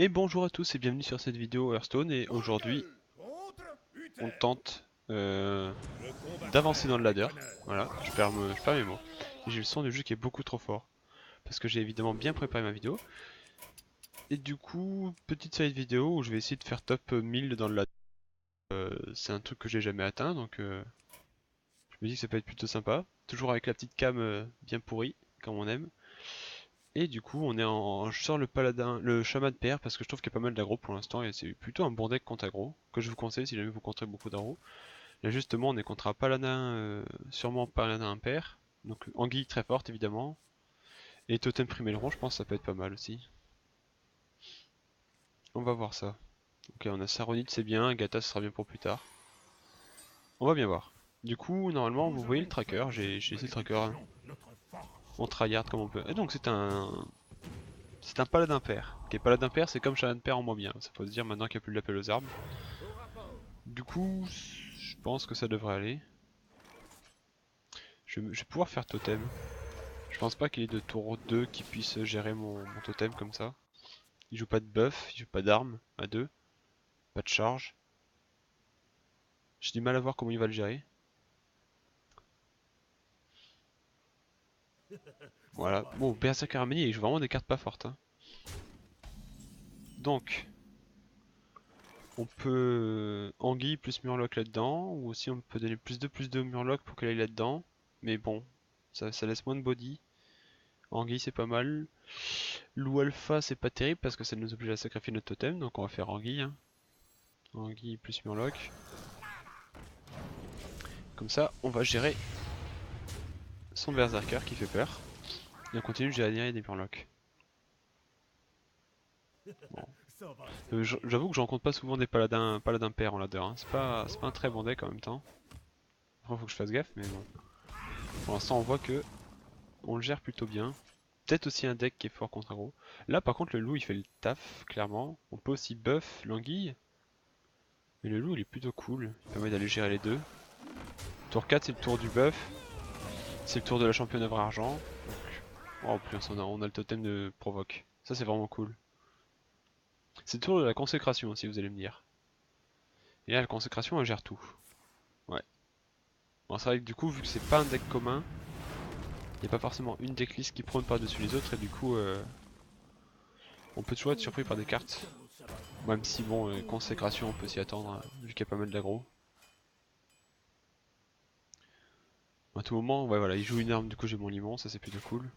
Et bonjour à tous et bienvenue sur cette vidéo Hearthstone et aujourd'hui on tente d'avancer dans le ladder. Voilà, je perds mes mots. J'ai le son du jeu qui est beaucoup trop fort parce que j'ai évidemment bien préparé ma vidéo. Et du coup, petite série de vidéos où je vais essayer de faire top 1000 dans le ladder. C'est un truc que j'ai jamais atteint donc je me dis que ça peut être plutôt sympa. Toujours avec la petite cam bien pourrie comme on aime. Et du coup, je sors le paladin, le chaman de PR parce que je trouve qu'il y a pas mal d'aggro pour l'instant et c'est plutôt un bon deck contre aggro que je vous conseille si jamais vous comptez beaucoup d'aggro. Là justement, on est contre un paladin, sûrement paladin impair, donc anguille très forte évidemment, et totem primelron, je pense que ça peut être pas mal aussi. On va voir ça. Ok, on a Saronite, c'est bien, Agatha ce sera bien pour plus tard. On va bien voir. Du coup, normalement, vous voyez le tracker, j'ai essayé le tracker, hein. On tryhard comme on peut. Et donc c'est un paladin pair. Ok, paladin pair, c'est comme chaman pair en moins bien. Ça faut se dire maintenant qu'il n'y a plus de l'appel aux armes. Du coup, je pense que ça devrait aller. Je vais pouvoir faire totem. Je pense pas qu'il y ait de tour 2 qui puisse gérer mon totem comme ça. Il joue pas de buff, il joue pas d'armes à 2, pas de charge. J'ai du mal à voir comment il va le gérer. Voilà. Bon, Berserker Harmony, il joue vraiment des cartes pas fortes, hein. Donc, on peut Anguille plus Murloc là-dedans, ou aussi on peut donner plus de Murloc pour qu'elle aille là-dedans. Mais bon, ça laisse moins de body. Anguille c'est pas mal. Loup Alpha c'est pas terrible parce que ça nous oblige à sacrifier notre totem, donc on va faire Anguille, hein. Anguille plus Murloc. Comme ça, on va gérer son Berserker qui fait peur. Et on continue de gérer des Murlocs. Bon. J'avoue que je rencontre pas souvent des paladins pairs en ladder, hein. C'est pas un très bon deck en même temps. Après faut que je fasse gaffe, mais bon. Pour l'instant on voit que on le gère plutôt bien. Peut-être aussi un deck qui est fort contre aggro. Là par contre le loup il fait le taf, clairement. On peut aussi buff l'anguille. Mais le loup il est plutôt cool, il permet d'aller gérer les deux. Tour 4 c'est le tour du buff. C'est le tour de la championne œuvre argent. Donc, oh, plus on a le totem de provoque. Ça c'est vraiment cool. C'est le tour de la consécration aussi, vous allez me dire. Et là la consécration elle gère tout. Ouais. Bon, c'est vrai que du coup, vu que c'est pas un deck commun, il n'y a pas forcément une decklist qui prône par-dessus les autres, et du coup, on peut toujours être surpris par des cartes. Même si, bon, consécration, on peut s'y attendre, hein, vu qu'il y a pas mal d'aggro. À tout moment, ouais, voilà, il joue une arme, du coup j'ai mon limon, ça c'est plutôt cool.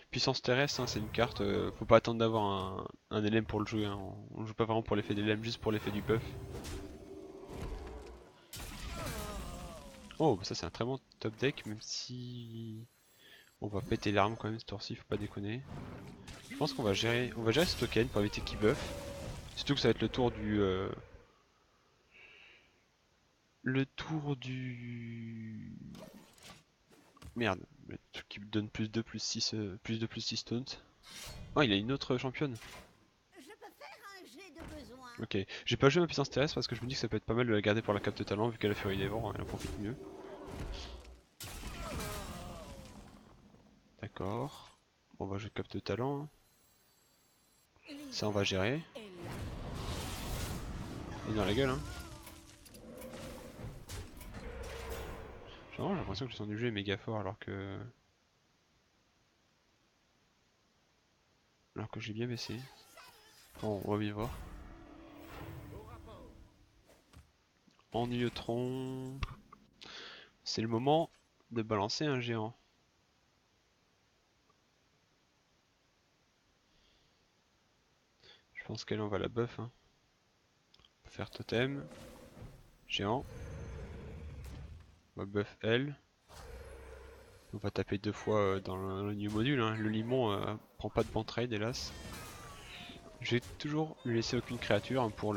Puissance terrestre, hein, c'est une carte, faut pas attendre d'avoir un LM pour le jouer, hein. On joue pas vraiment pour l'effet des LM, juste pour l'effet du buff. Oh, bah ça c'est un très bon top deck, même si on va péter l'arme quand même ce tour-ci, faut pas déconner. Je pense on va gérer ce token pour éviter qu'il buff. Surtout que ça va être le tour du... Merde, le truc qui me donne plus 2, plus 6, plus 2, plus 6 taunt. Oh, il a une autre championne. Ok, j'ai pas joué ma puissance terrestre parce que je me dis que ça peut être pas mal de la garder pour la cape de talent vu qu'elle a Fury des vents, elle en profite mieux. D'accord. Bon, on va jouer cap de talent, hein. Ça on va gérer. Et dans la gueule, hein. J'ai l'impression que le son du jeu est méga fort alors que j'ai bien baissé. Bon, on va bien voir. En Neutron, c'est le moment de balancer un géant. Je pense qu'elle on va la buff, hein. On peut faire totem, géant, on va buff elle. On va taper deux fois dans le new module, hein. Le limon prend pas de bon trade hélas. Je vais toujours lui laisser aucune créature, hein, pour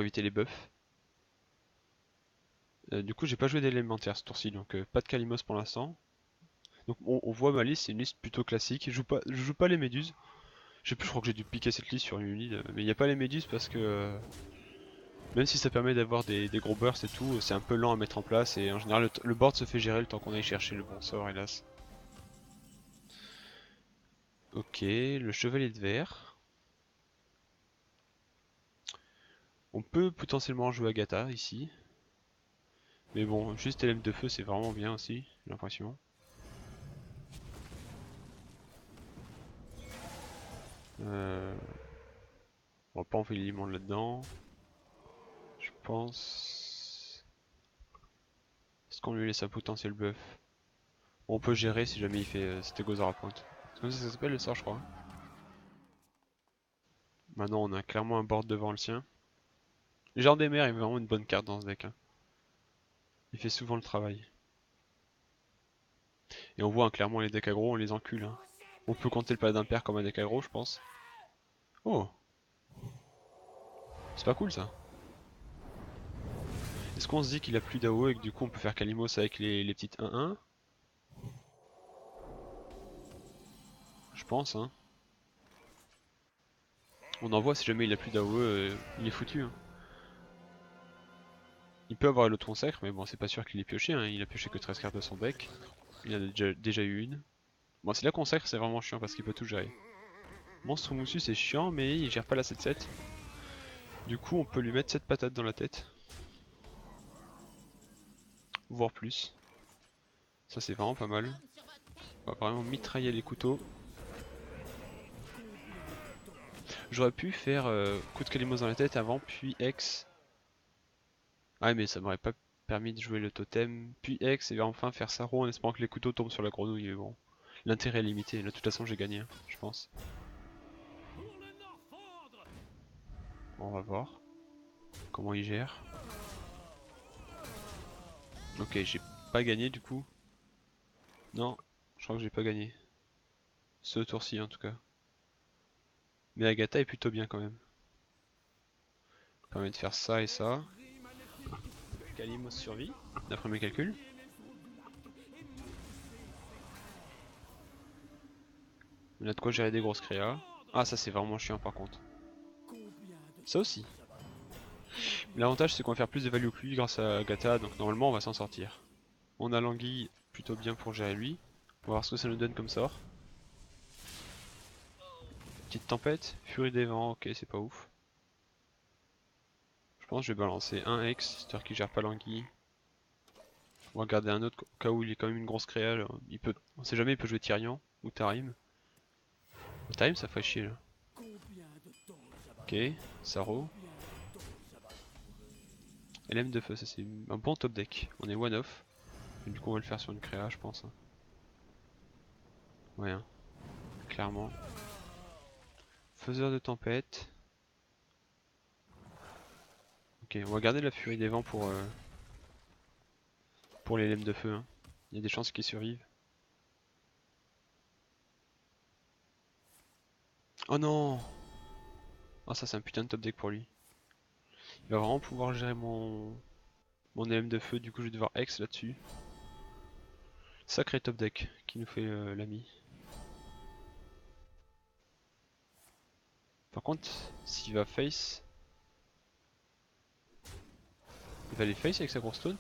éviter les buffs. Du coup j'ai pas joué d'élémentaire ce tour-ci, donc pas de Kalimos pour l'instant. Donc on voit ma liste, c'est une liste plutôt classique. Je joue pas les méduses. Je sais plus, je crois que j'ai dû piquer cette liste sur une lead, mais il n'y a pas les méduses parce que même si ça permet d'avoir des gros bursts et tout, c'est un peu lent à mettre en place et en général le board se fait gérer le temps qu'on aille chercher le bon sort hélas. Ok, le chevalier de verre. On peut potentiellement jouer Agatha ici. Mais bon, juste LM de feu c'est vraiment bien aussi, j'ai l'impression. Euh, on va pas envoyer l'immonde là-dedans. Je pense... Est-ce qu'on lui laisse un potentiel buff? Bon, on peut gérer si jamais il fait Stégosaure à pointe. C'est comme ça que ça s'appelle le sort je crois. Maintenant on a clairement un board devant le sien. Le Genre des mers est vraiment une bonne carte dans ce deck, hein. Il fait souvent le travail. Et on voit hein, clairement les decks aggro, on les encule, hein. On peut compter le paladin père comme un deck aggro je pense. Oh, c'est pas cool ça. Est-ce qu'on se dit qu'il a plus d'AOE et que du coup on peut faire Kalimos avec les petites 1-1? Je pense, hein. On envoie si jamais il a plus d'AOE, il est foutu, hein. Il peut avoir l'autre consacre, mais bon, c'est pas sûr qu'il ait pioché, hein. Il a pioché que 13 cartes de son deck. Il en a déjà eu une. Bon, si la consacre, c'est vraiment chiant parce qu'il peut tout gérer. Monstre moussu, c'est chiant, mais il gère pas la 7-7. Du coup, on peut lui mettre cette patate dans la tête. Voire plus. Ça, c'est vraiment pas mal. On va vraiment mitrailler les couteaux. J'aurais pu faire coup de Kalimos dans la tête avant, puis X. Ah, mais ça m'aurait pas permis de jouer le totem, puis X, et enfin faire Saro en espérant que les couteaux tombent sur la grenouille. Mais bon, l'intérêt est limité. Là, de toute façon, j'ai gagné, hein, je pense. Bon, on va voir comment il gère. Ok, j'ai pas gagné du coup. Non, je crois que j'ai pas gagné. Ce tour-ci en tout cas. Mais Agatha est plutôt bien quand même. Ça permet de faire ça et ça. Kalimos survit, d'après mes calculs. On a de quoi gérer des grosses créas. Ah, ça c'est vraiment chiant par contre. Ça aussi. L'avantage c'est qu'on va faire plus de value que lui grâce à Agatha, donc normalement on va s'en sortir. On a l'anguille plutôt bien pour gérer lui. On va voir ce que ça nous donne comme sort. Petite tempête, furie des vents, ok c'est pas ouf. Je pense que je vais balancer un X, histoire qu'il gère pas l'anguille. On va garder un autre au cas où il est quand même une grosse créa. Là. On sait jamais, il peut jouer Tyrion ou Tarim. Tarim ça ferait chier là. Ok, Saro. LM de feu, ça c'est un bon top deck. On est one off. Et du coup on va le faire sur une créa je pense. Hein. Ouais, hein. Clairement. Faiseur de tempête. Ok, on va garder la furie des vents pour les LM de feu. Hein. Il y a des chances qu'ils survivent. Oh non! Oh ça c'est un putain de top deck pour lui. Il va vraiment pouvoir gérer mon LM de feu, du coup je vais devoir X là-dessus. Sacré top deck qui nous fait l'ami. Par contre, s'il va face, il va aller face avec sa grosse taunt.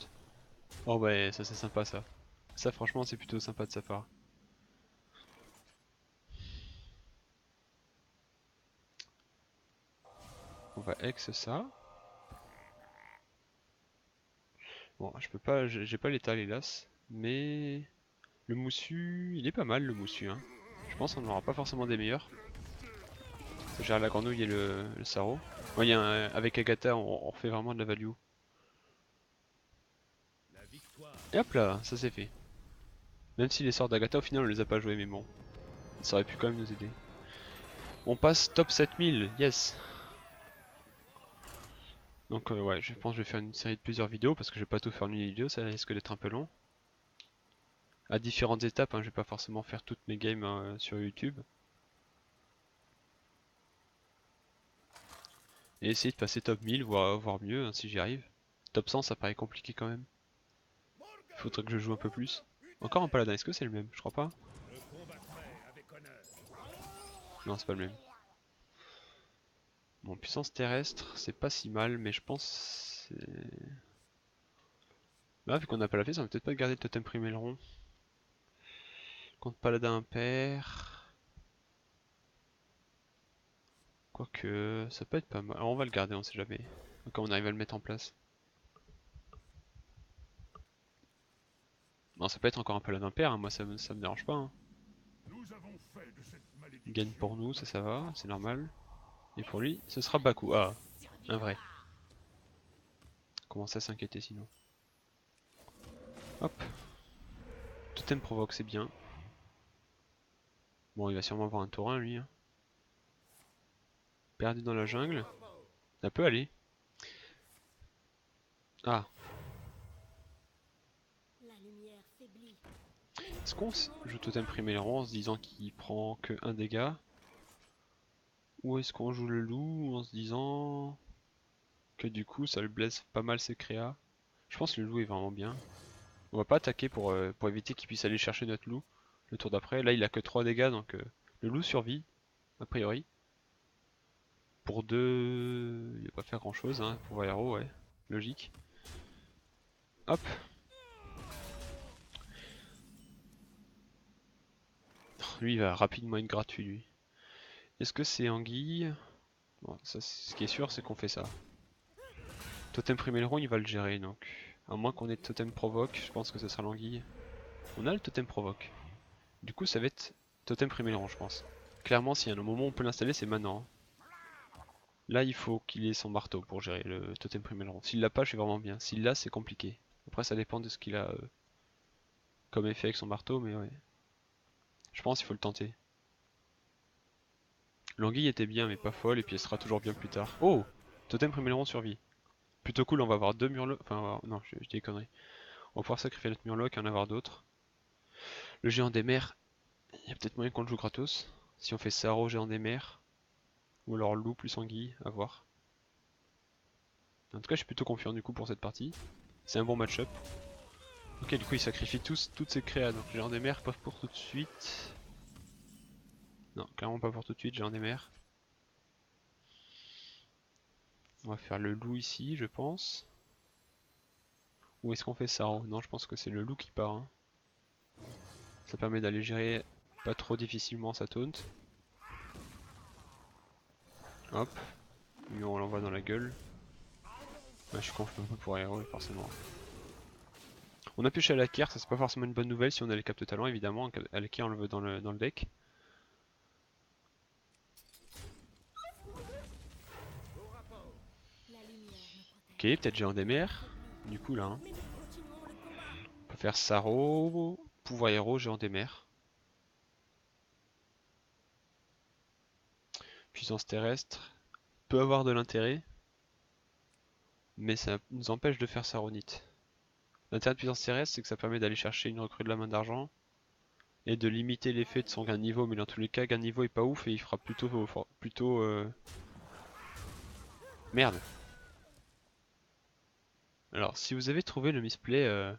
Oh bah ça c'est sympa ça. Ça franchement c'est plutôt sympa de sa part. On va X ça. Bon je peux pas, j'ai pas l'étal hélas. Mais le moussu, il est pas mal le moussu hein. Je pense qu'on n'aura pas forcément des meilleurs. Ça gère la grenouille et le sarreau. Ouais, avec Agatha on fait vraiment de la value. Et hop là, ça c'est fait. Même si les sorts d'Agatha au final on les a pas joués mais bon. Ça aurait pu quand même nous aider. On passe top 7000, yes. Donc ouais, je pense que je vais faire une série de plusieurs vidéos parce que je vais pas tout faire en une vidéo, ça risque d'être un peu long. À différentes étapes, hein, je vais pas forcément faire toutes mes games sur YouTube. Et essayer de passer top 1000, voire mieux hein, si j'y arrive. Top 100 ça paraît compliqué quand même. Il faudrait que je joue un peu plus. Encore un paladin, est-ce que c'est le même? Je crois pas. Non, c'est pas le même. Bon, puissance terrestre, c'est pas si mal, mais je pense... Là, vu qu'on n'a pas la flèche, on va peut-être pas garder le totem primé le rond. Contre paladin impair... Quoique, ça peut être pas mal. Alors, on va le garder, on sait jamais. Quand on arrive à le mettre en place. Non, ça peut être encore un paladin pair, hein. Moi ça me dérange pas. Hein. Il gagne pour nous, ça va, c'est normal. Et pour lui, ce sera Baku. Ah, un vrai. Comment ça s'inquiéter sinon? Hop. Totem provoque, c'est bien. Bon, il va sûrement avoir un taurin lui. Hein. Perdu dans la jungle. Ça peut aller. Ah. Est-ce qu'on joue totem priméron en se disant qu'il prend que 1 dégât? Ou est-ce qu'on joue le loup en se disant que du coup ça le blesse pas mal ses créas? Je pense que le loup est vraiment bien. On va pas attaquer pour éviter qu'il puisse aller chercher notre loup le tour d'après. Là il a que 3 dégâts donc le loup survit, a priori. Pour 2, il va pas faire grand chose, hein. Pour Vaero, ouais, logique. Hop. Lui il va rapidement être gratuit lui. Est-ce que c'est anguille? Bon, ça, ce qui est sûr c'est qu'on fait ça. Totem Priméleron il va le gérer donc. À moins qu'on ait totem provoque, je pense que ce sera l'anguille. On a le totem provoque. Du coup ça va être totem Priméleron je pense. Clairement s'il y a un moment où on peut l'installer c'est maintenant. Là il faut qu'il ait son marteau pour gérer le totem Priméleron. S'il l'a pas je suis vraiment bien. S'il l'a c'est compliqué. Après ça dépend de ce qu'il a comme effet avec son marteau mais ouais. Je pense qu'il faut le tenter. L'anguille était bien mais pas folle et puis elle sera toujours bien plus tard. Oh! Totem Priméleron survie. Plutôt cool, on va avoir 2 murlocs. Enfin, non, je dis des conneries. On va pouvoir sacrifier notre murloc et en avoir d'autres. Le géant des mers, il y a peut-être moyen qu'on le joue gratos. Si on fait Saro, géant des mers. Ou alors loup plus anguille, à voir. En tout cas, je suis plutôt confiant du coup pour cette partie. C'est un bon match-up. Ok, du coup, il sacrifie toutes ses créas. Donc, géant des mers, pas pour tout de suite. Non, clairement pas pour tout de suite, géant des mers. On va faire le loup ici, je pense. Ou est-ce qu'on fait Saro? Non, je pense que c'est le loup qui part. Hein. Ça permet d'aller gérer pas trop difficilement sa taunt. Hop. Lui on l'envoie dans la gueule. Ouais, je suis confiant un peu pour Aero, forcément. On a pioché à la Kier, ça c'est pas forcément une bonne nouvelle si on a les captes talent évidemment. À la Kier on le veut dans le deck. Ok, peut-être géant des mers. Du coup là. Hein. On peut faire Saro, pouvoir héros, géant des mers. Puissance terrestre. Peut avoir de l'intérêt. Mais ça nous empêche de faire Saronite. L'intérêt de puissance terrestre c'est que ça permet d'aller chercher une recrue de la main d'argent. Et de limiter l'effet de son gain de niveau. Mais dans tous les cas, gain de niveau est pas ouf et il fera plutôt merde. Alors, si vous avez trouvé le misplay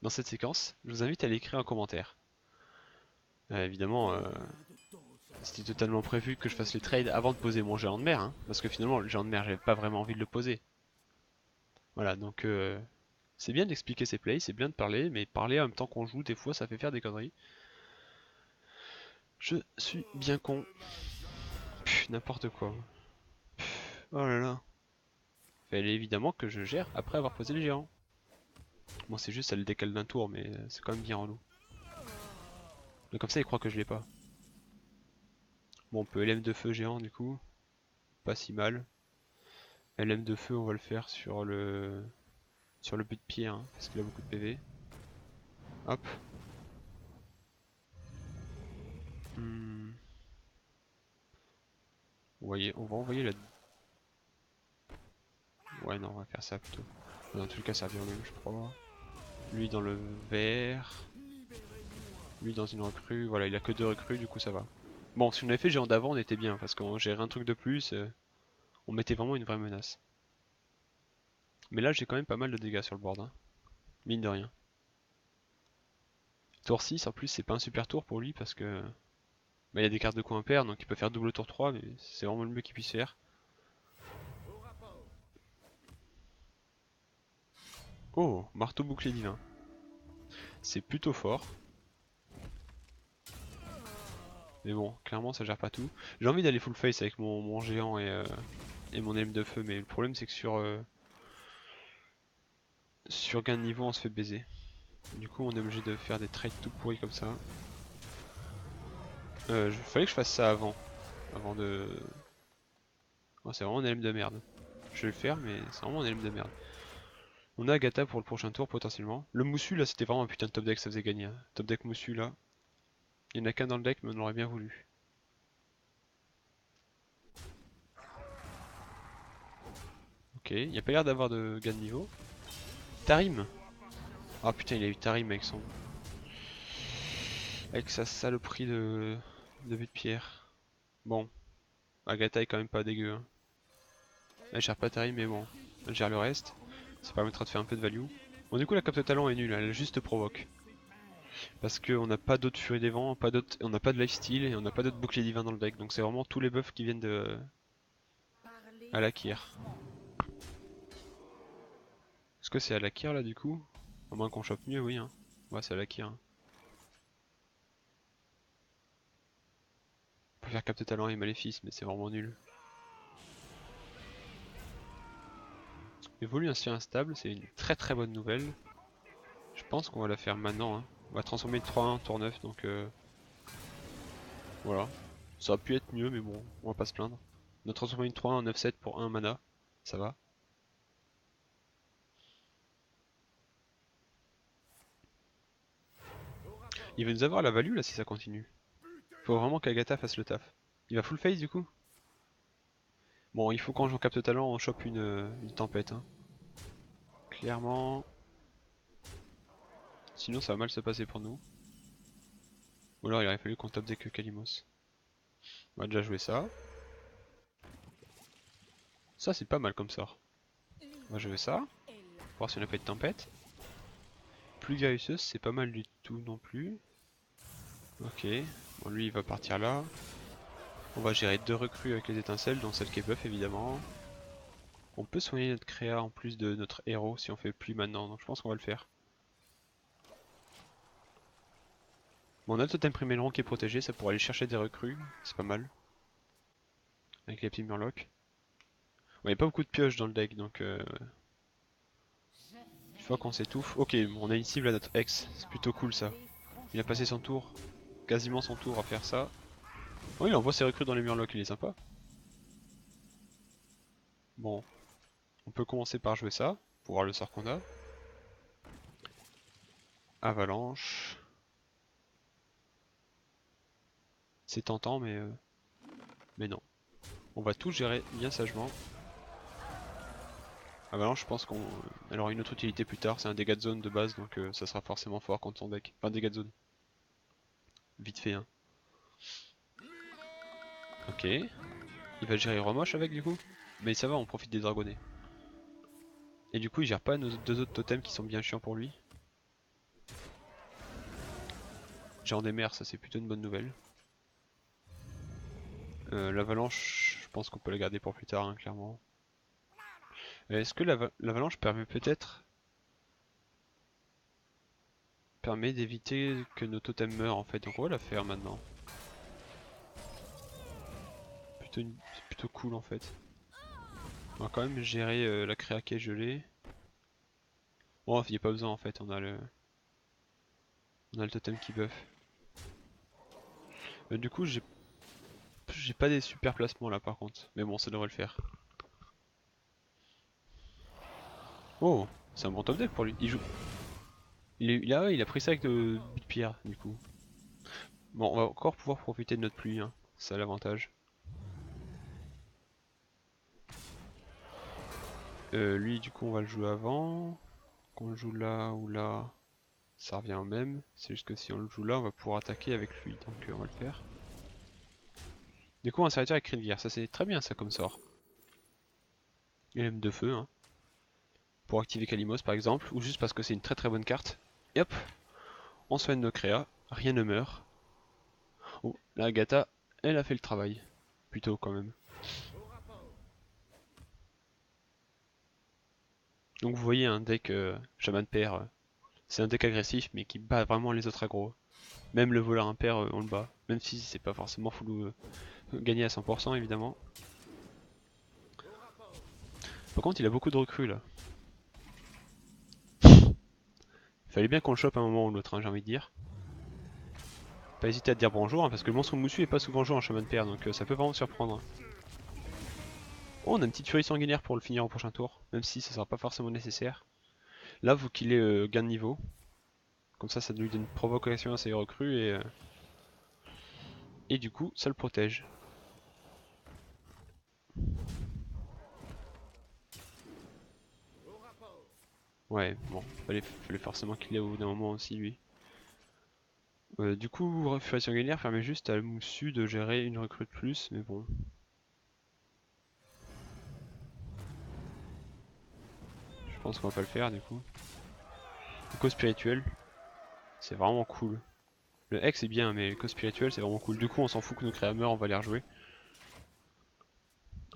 dans cette séquence, je vous invite à l'écrire en commentaire. Évidemment, c'était totalement prévu que je fasse les trades avant de poser mon géant de mer, hein, parce que finalement, le géant de mer, j'avais pas vraiment envie de le poser. Voilà, donc c'est bien d'expliquer ses plays, c'est bien de parler, mais parler en même temps qu'on joue, des fois, ça fait faire des conneries. Je suis bien con. N'importe quoi. Oh là là. Fallait évidemment que je gère après avoir posé les géants. Bon, c'est juste, ça le décale d'un tour, mais c'est quand même bien relou. Mais comme ça, il croit que je l'ai pas. Bon, on peut LM de feu géant du coup. Pas si mal. LM de feu, on va le faire sur le but de pied, hein, parce qu'il a beaucoup de PV. Hop. Hmm. Vous voyez, on va envoyer la... Ouais, non, on va faire ça plutôt. Dans tous les cas, ça revient au même, je crois. Lui dans le vert. Lui dans une recrue. Voilà, il a que 2 recrues, du coup ça va. Bon, si on avait fait géant d'avant, on était bien, parce qu'on gérait un truc de plus. On mettait vraiment une vraie menace. Mais là, j'ai quand même pas mal de dégâts sur le board, hein. Mine de rien. Tour 6, en plus, c'est pas un super tour pour lui, parce que... Bah, il y a des cartes de coup impair, donc il peut faire double tour 3, mais c'est vraiment le mieux qu'il puisse faire. Oh, marteau bouclier divin. C'est plutôt fort. Mais bon, clairement ça gère pas tout. J'ai envie d'aller full face avec mon géant et mon elme de feu, mais le problème c'est que sur gain de niveau on se fait baiser. Du coup on est obligé de faire des trades tout pourris comme ça. Fallait que je fasse ça avant de... Oh, c'est vraiment un elme de merde. Je vais le faire mais c'est vraiment un elme de merde. On a Agatha pour le prochain tour potentiellement. Le moussu là c'était vraiment un putain de top deck, ça faisait gagner, hein. Top deck moussu là. Il y en a qu'un dans le deck mais on aurait bien voulu. Ok, il n'y a pas l'air d'avoir de gain de niveau. Tarim. Ah putain il a eu Tarim avec sa saloperie de but de pierre. Bon, Agatha est quand même pas dégueu, hein. Elle gère pas Tarim mais bon, elle gère le reste. Ça permettra de faire un peu de value. Bon du coup la capte de talent est nulle, elle juste provoque. Parce qu'on n'a pas d'autres furie des vents, on n'a pas de lifesteal et on n'a pas d'autres boucliers divins dans le deck. Donc c'est vraiment tous les buffs qui viennent de Alakir. Est-ce que c'est Alakir là du coup? À moins qu'on chope mieux, oui, hein. Ouais, c'est Alakir, hein. On peut faire capte talent et maléfice mais c'est vraiment nul. Évolue ainsi instable, c'est une très très bonne nouvelle. Je pense qu'on va la faire maintenant, hein. On va transformer le 3-1 tour 9 donc voilà. Ça aurait pu être mieux mais bon, on va pas se plaindre. On a transformé une 3-1 en 9-7 pour 1 mana, ça va. Il va nous avoir la value là si ça continue. Faut vraiment qu'Agatha fasse le taf. Il va full face du coup? Bon, il faut quand je capte talent on chope une tempête, hein. Clairement. Sinon ça va mal se passer pour nous. Ou alors il aurait fallu qu'on tape des que Kalimos. On va déjà jouer ça. Ça c'est pas mal comme sort. On va jouer ça. Voir si on a pas de tempête. Plus guérisseuse c'est pas mal du tout non plus. Ok. Bon lui il va partir là. On va gérer deux recrues avec les étincelles, dont celle qui est buff évidemment. On peut soigner notre créa en plus de notre héros si on fait plus maintenant, donc je pense qu'on va le faire. Bon, on a le totem primélron qui est protégé, ça pourrait aller chercher des recrues, c'est pas mal. Avec les petits murlocs. Bon, il n'y a pas beaucoup de pioches dans le deck, donc une fois qu'on s'étouffe... Ok, bon, on a une cible à notre ex, c'est plutôt cool ça. Il a passé son tour, quasiment son tour à faire ça. Oh, il envoie ses recrues dans les murlocs, il est sympa. Bon, on peut commencer par jouer ça, pour voir le sort qu'on a. Avalanche. C'est tentant, mais non. On va tout gérer bien sagement. Avalanche, je pense qu'elle aura une autre utilité plus tard. C'est un dégât de zone de base, donc ça sera forcément fort contre son deck. Enfin, dégât de zone. Vite fait, hein. Ok. Il va gérer Romoche avec, du coup. Mais ça va, on profite des dragonnets. Et du coup, il gère pas nos deux autres totems qui sont bien chiants pour lui. Genre des mers, ça c'est plutôt une bonne nouvelle. L'avalanche, je pense qu'on peut la garder pour plus tard, hein, clairement. Est-ce que l'avalanche permet d'éviter que nos totems meurent en fait, donc on va la faire maintenant. C'est plutôt cool en fait. On va quand même gérer la créa qui est gelée. Bon, il n'y a pas besoin en fait, on a le totem qui buff. Du coup, j'ai pas des super placements là par contre, mais bon, ça devrait le faire. Oh, c'est un bon top deck pour lui. Il joue. Il a pris ça avec de but de pierre du coup. Bon, on va encore pouvoir profiter de notre pluie, hein. C'est ça l'avantage. Lui, du coup, on va le jouer avant. Qu'on le joue là ou là, ça revient au même. C'est juste que si on le joue là, on va pouvoir attaquer avec lui, donc on va le faire. Du coup, un serviteur avec Rivière, ça c'est très bien ça comme sort. Et même de feu, hein. Pour activer Kalimos par exemple, ou juste parce que c'est une très très bonne carte. Et hop, on soigne nos créas, rien ne meurt. Oh, la Agatha, elle a fait le travail. Plutôt quand même. Donc vous voyez un deck Shaman Pair, c'est un deck agressif mais qui bat vraiment les autres aggros. Même le voleur impair, on le bat. Même si c'est pas forcément full gagné à 100% évidemment. Par contre, il a beaucoup de recrues là. Fallait bien qu'on le chope à un moment ou l'autre, hein, j'ai envie de dire. Pas hésiter à te dire bonjour, hein, parce que le monstre moussu est pas souvent joué en chemin de pair, donc ça peut vraiment surprendre. Oh, on a une petite furie sanguinaire pour le finir au prochain tour, même si ça sera pas forcément nécessaire. Là, faut qu'il ait gain de niveau. Comme ça lui donne une provocation à ses recrues et du coup, ça le protège. Ouais, bon, fallait forcément qu'il ait au bout d'un moment aussi lui. Du coup, furie sanguinaire permet juste à moussu de gérer une recrue de plus, mais bon. Je pense qu'on va pas le faire du coup. Écho spirituel, c'est vraiment cool. Le Hex est bien, mais l'écho spirituel c'est vraiment cool. Du coup, on s'en fout que nos créas meurent, on va les rejouer.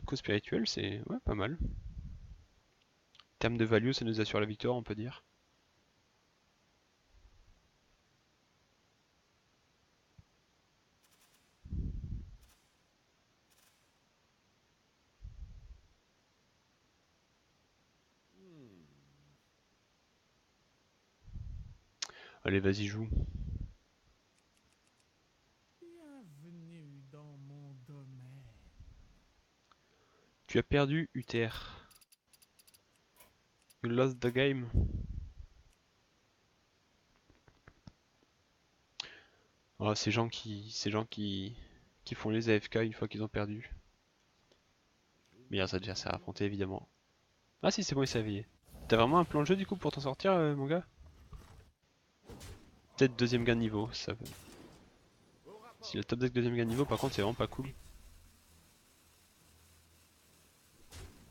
Écho spirituel, c'est ouais, pas mal. En termes de value, ça nous assure la victoire, on peut dire. Allez, vas-y, joue. Bienvenue dans mon domaine. Tu as perdu, Uther. You lost the game. Oh, qui font les AFK une fois qu'ils ont perdu. Meilleurs adversaires à affronter, évidemment. Ah si, c'est bon, il s'est réveillé. T'as vraiment un plan de jeu, du coup, pour t'en sortir, mon gars? Peut-être deuxième gain de niveau, ça peut. Si le top deck deuxième gain de niveau, par contre, c'est vraiment pas cool.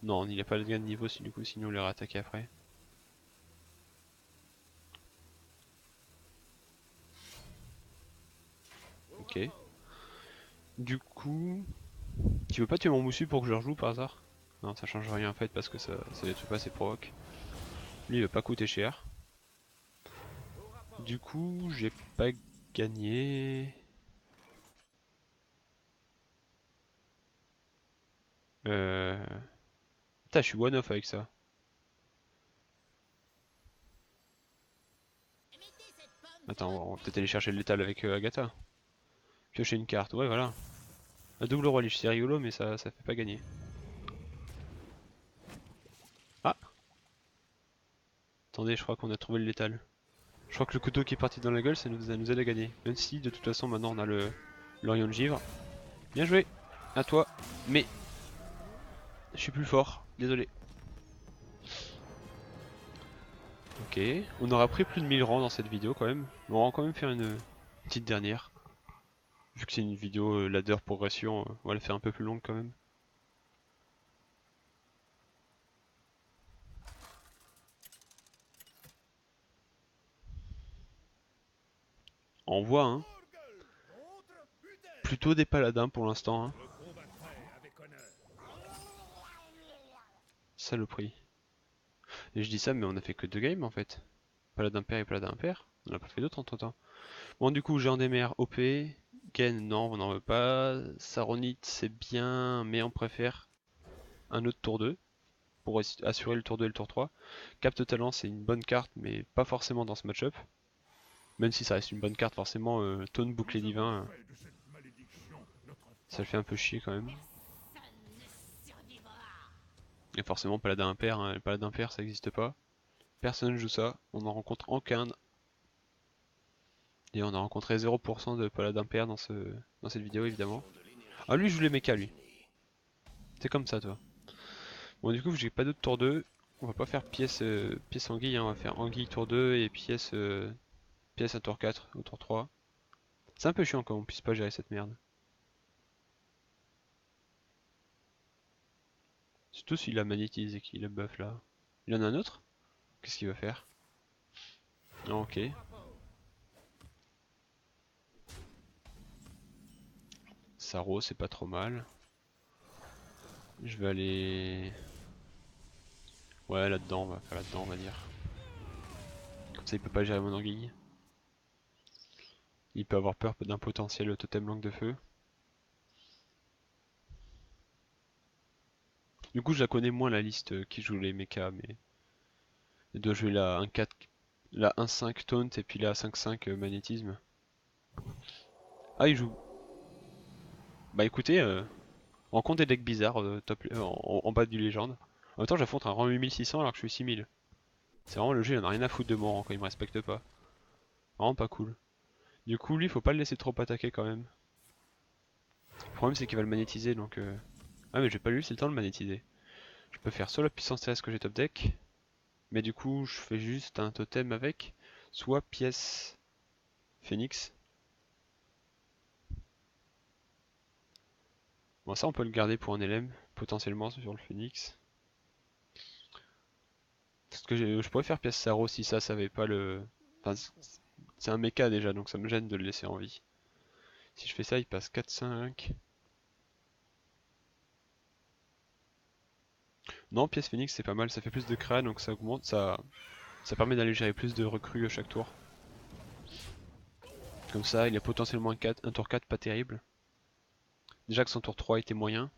Non, il a pas de gain de niveau, du coup, sinon on l'aurait attaqué après. Ok. Du coup, tu veux pas tuer mon moussu pour que je le rejoue par hasard? Non, ça change rien en fait parce que ça détruit pas ses provoques. Lui il va pas coûter cher. Du coup, j'ai pas gagné. Euh... Putain, je suis one off avec ça. Attends, on va peut-être aller chercher le létal avec Agatha. Piocher une carte, ouais voilà. Un double roi liche, c'est rigolo mais ça fait pas gagner. Ah, attendez, je crois qu'on a trouvé le létal. Je crois que le couteau qui est parti dans la gueule, ça nous aide à gagner. Même si de toute façon maintenant on a le l'Orion de givre. Bien joué, à toi. Mais je suis plus fort, désolé. Ok, on aura pris plus de 1000 rangs dans cette vidéo quand même. On va quand même faire une petite dernière. Vu que c'est une vidéo ladder progression, on va la faire un peu plus longue quand même. On voit hein, plutôt des paladins pour l'instant hein. Saloperie. Et je dis ça mais on a fait que 2 games en fait. Paladin pair et paladin impair. On n'a pas fait d'autres entre temps. Bon du coup géant des mers OP. Gen non on n'en veut pas. Saronite c'est bien mais on préfère un autre tour 2 pour assurer le tour 2 et le tour 3. Capte talent c'est une bonne carte mais pas forcément dans ce match-up. Même si ça reste une bonne carte forcément, Taunt bouclier divin, ça le fait un peu chier quand même. Et forcément paladin impair, hein, le paladin impair ça n'existe pas. Personne joue ça, on en rencontre aucun. Et on a rencontré 0% de paladin pair dans cette vidéo évidemment. Ah lui je joue les mechas lui. C'est comme ça toi. Bon du coup j'ai pas d'autre tour 2. On va pas faire pièce anguille, hein, on va faire anguille tour 2 et pièce à tour 4 ou tour 3. C'est un peu chiant quand on puisse pas gérer cette merde. Surtout s'il la magnétise et qu'il la buff là. Il en a un autre? Qu'est-ce qu'il va faire? Ah, ok. Saro, c'est pas trop mal. Je vais aller... Ouais, là-dedans, on va faire là-dedans, on va dire. Comme ça, il peut pas gérer mon anguille. Il peut avoir peur d'un potentiel totem langue de feu. Du coup, je la connais moins la liste qui joue les mechas, mais elle doit jouer la 1-4, la 1-5 taunt et puis la 5-5 magnétisme. Ah, il joue. Bah écoutez, rencontre des decks bizarres en bas du légende. En même temps, j'affronte un rang 8600 alors que je suis 6000. C'est vraiment le jeu, il en a rien à foutre de mon rang quand il me respecte pas. Vraiment pas cool. Du coup, lui, faut pas le laisser trop attaquer quand même. Le problème, c'est qu'il va le magnétiser donc. Ah, mais j'ai pas lui, c'est le temps de le magnétiser. Je peux faire soit la puissance terrestre que j'ai top deck, mais du coup, je fais juste un totem avec, soit pièce phénix. Bon, ça, on peut le garder pour un LM, potentiellement sur le phénix. Parce que je pourrais faire pièce Saro si ça savait pas le. Enfin, c'est un mecha déjà, donc ça me gêne de le laisser en vie. Si je fais ça, il passe 4-5. Non, pièce phénix c'est pas mal, ça fait plus de crâne, donc ça augmente, ça permet d'aller gérer plus de recrues à chaque tour. Comme ça, il a potentiellement un tour 4 pas terrible. Déjà que son tour 3 était moyen.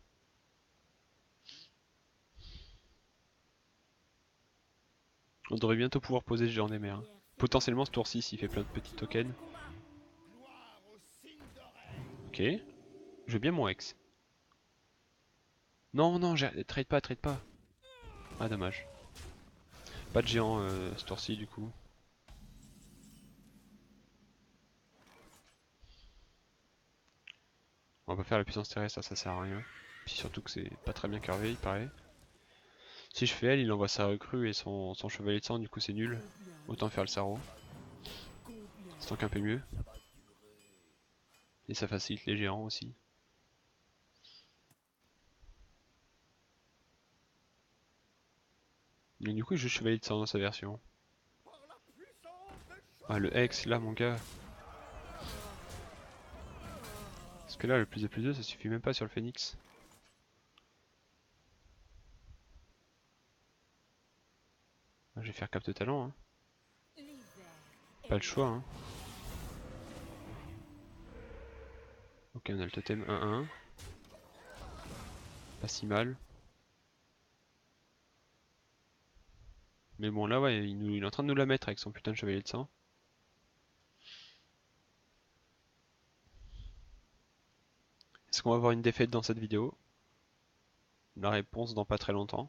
On devrait bientôt pouvoir poser ce géant des mers. Potentiellement ce tour 6 il fait plein de petits tokens. Ok. Je veux bien mon ex. Non, non, trade pas, trade pas. Ah, dommage. Pas de géant ce tour-ci du coup. On va pas faire la puissance terrestre, ça sert à rien. Puis surtout que c'est pas très bien carvé, il paraît. Si je fais elle, il envoie sa recrue et son chevalier de sang, du coup c'est nul. Autant faire le sarreau. C'est donc un peu mieux. Et ça facilite les géants aussi. Mais du coup, il joue chevalier de sang dans sa version. Ah, le Hex, là, mon gars. Parce que là, le plus de ça suffit même pas sur le phénix. Ah, je vais faire capte talent, hein. Pas le choix, hein. Ok, on a le totem 1-1. Pas si mal. Mais bon, là, ouais, il est en train de nous la mettre avec son putain de chevalier de sang. Est-ce qu'on va avoir une défaite dans cette vidéo? La réponse dans pas très longtemps.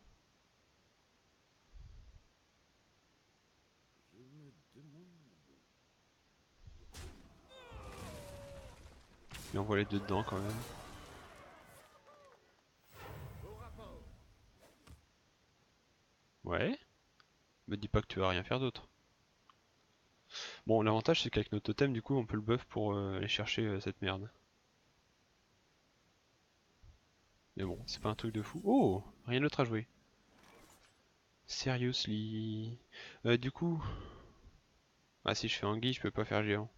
Et on voit les deux dedans quand même. Ouais. Me dis pas que tu vas rien faire d'autre. Bon, l'avantage c'est qu'avec nos totems, du coup, on peut le buff pour aller chercher cette merde. Mais bon, c'est pas un truc de fou. Oh, rien d'autre à jouer. Seriously. Du coup... Ah, si je fais anguille, je peux pas faire géant.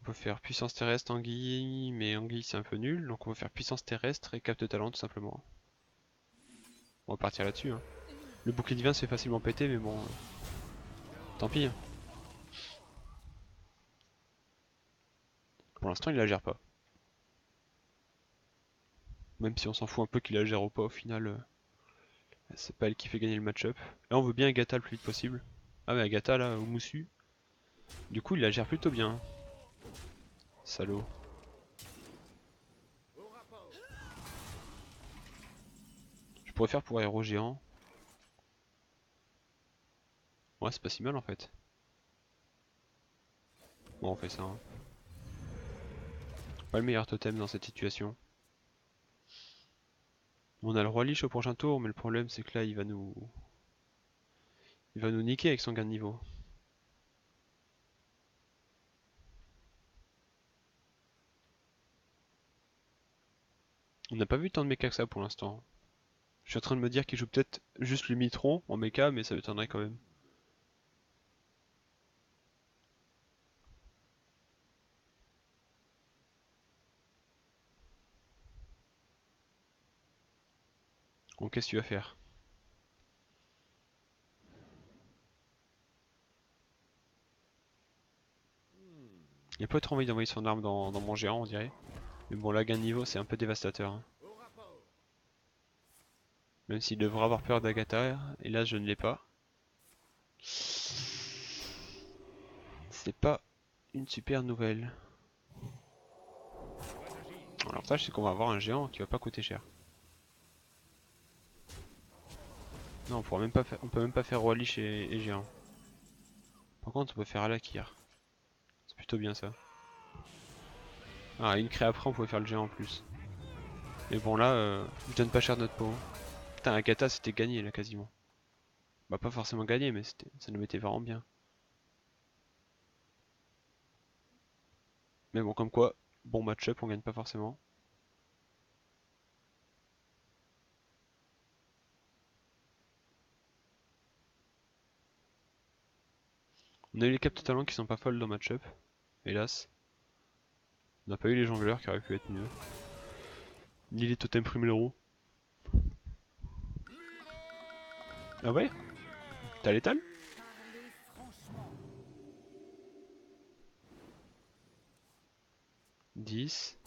On peut faire puissance terrestre, anguille, mais anguille c'est un peu nul, donc on va faire puissance terrestre et capte talent tout simplement. On va partir là-dessus, hein. Le bouclier divin se fait facilement péter, mais bon... tant pis, hein. Pour l'instant, il la gère pas. Même si on s'en fout un peu qu'il la gère ou pas, au final, c'est pas elle qui fait gagner le match-up. Là, on veut bien Agatha le plus vite possible. Ah, mais Agatha, là, au moussu. Du coup, il la gère plutôt bien. Salaud. Je pourrais faire pour héros géant. Ouais, c'est pas si mal en fait. Bon, on fait ça, hein. Pas le meilleur totem dans cette situation. On a le roi Lich au prochain tour, mais le problème c'est que là il va nous niquer avec son gain de niveau. On n'a pas vu tant de mecha que ça pour l'instant. Je suis en train de me dire qu'il joue peut-être juste le Mitron en mecha, mais ça m'étonnerait quand même. Bon, qu'est-ce que tu vas faire? Il a pas trop envie d'envoyer son arme dans mon géant, on dirait. Mais bon, là, gain de niveau, c'est un peu dévastateur, hein. Même s'il devrait avoir peur d'Agatha, et là, je ne l'ai pas. C'est pas une super nouvelle. L'avantage, c'est qu'on va avoir un géant qui va pas coûter cher. Non, on pourra même pas faire, on peut même pas faire Roi Lich et géant. Par contre, on peut faire Alakir. C'est plutôt bien ça. Ah, une crée après, on pouvait faire le géant en plus. Mais bon, là, je donne pas cher de notre peau. Putain, Agatha, c'était gagné là quasiment. Bah, pas forcément gagné, mais ça nous mettait vraiment bien. Mais bon, comme quoi, bon match-up, on gagne pas forcément. On a eu les capes totalement qui sont pas folles dans match-up, hélas. On n'a pas eu les jongleurs qui auraient pu être mieux. Ni les totems primelero. Ah ouais? T'as l'étal? 10.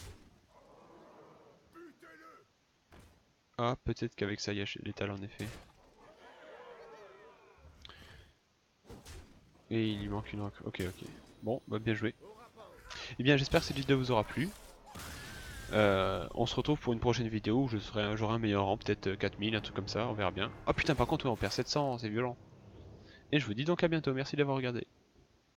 Ah, peut-être qu'avec ça, il y a l'étal en effet. Et il lui manque une roque. Ok, ok. Bon, bah bien joué. Eh bien, j'espère que cette vidéo vous aura plu. On se retrouve pour une prochaine vidéo où j'aurai un meilleur rang, peut-être 4000, un truc comme ça, on verra bien. Ah putain, par contre, ouais, on perd 700, c'est violent. Et je vous dis donc à bientôt, merci d'avoir regardé.